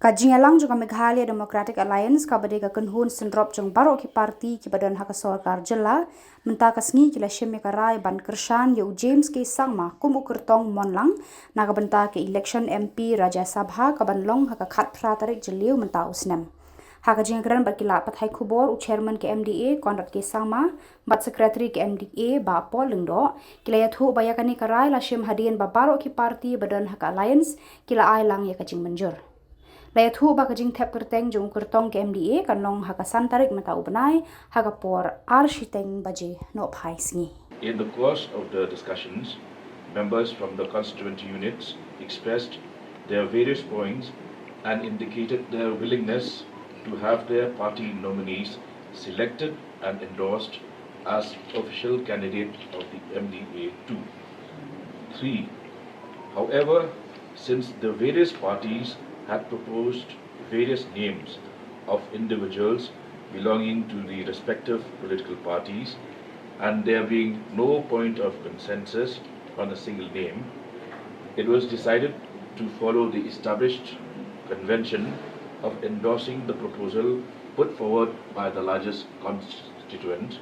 Kajingalang juga Meghalaya Democratic Alliance kabade ka kenhun sendrop jong baro ki parti ki badan haka Khubor menta kasngi ki la sheme karai ban kershan yu James ke Sangma kumu Kyrtong Monlang naga benta ke Elekshon MP Rajya Sabha kaban long haka khat pra tarik jeliu menta usnem. Haka jingkran bakila pathai Khubor u chairman ke MDA Konrad ke Sangma bat secretary ke MDA ba Paul lengdo kila yathu bayakani karai la shem hadian ba baro ki parti badan haka alliance kila ai lang ya kajing manjur. Layat hu baka jing tep kerteng jong Kyrtong ke MDA kanong haka santarik mata ubenai haka por arshiteng baje no phai sngi. In the course of the discussions, members from the constituent units expressed their various points and indicated their willingness to have their party nominees selected and endorsed as official candidate of the MDA 2. 3. However, since the various parties had proposed various names of individuals belonging to the respective political parties, and there being no point of consensus on a single name, it was decided to follow the established convention of endorsing the proposal put forward by the largest constituent,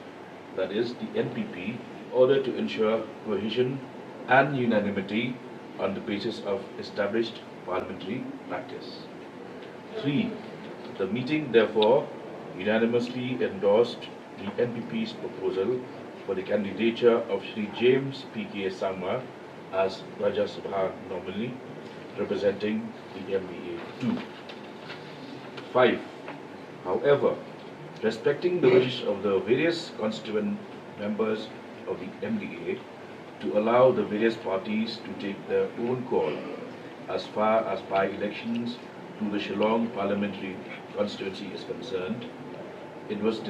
that is the NPP, in order to ensure cohesion and unanimity on the basis of established parliamentary practice. 3. The meeting therefore unanimously endorsed the NPP's proposal for the candidature of Shri James P.K. Sangma as Rajya Sabha nominee representing the MDA 2. 5. However, respecting the wishes of the various constituent members of the MDA to allow the various parties to take their own call as far as by-elections to the Shillong parliamentary constituency is concerned, it was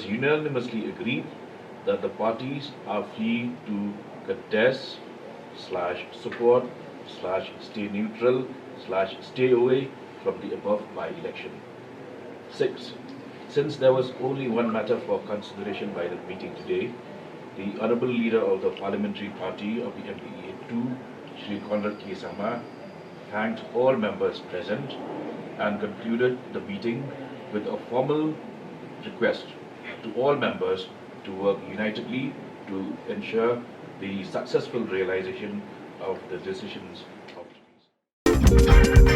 unanimously agreed that the parties are free to contest / support / stay neutral / stay away from the above by-election. 6. Since there was only one matter for consideration by the meeting today, the Honourable Leader of the Parliamentary Party of the MDA 2, Shri Konrad K. Samla, thanked all members present and concluded the meeting with a formal request to all members to work unitedly to ensure the successful realization of the decisions of today's.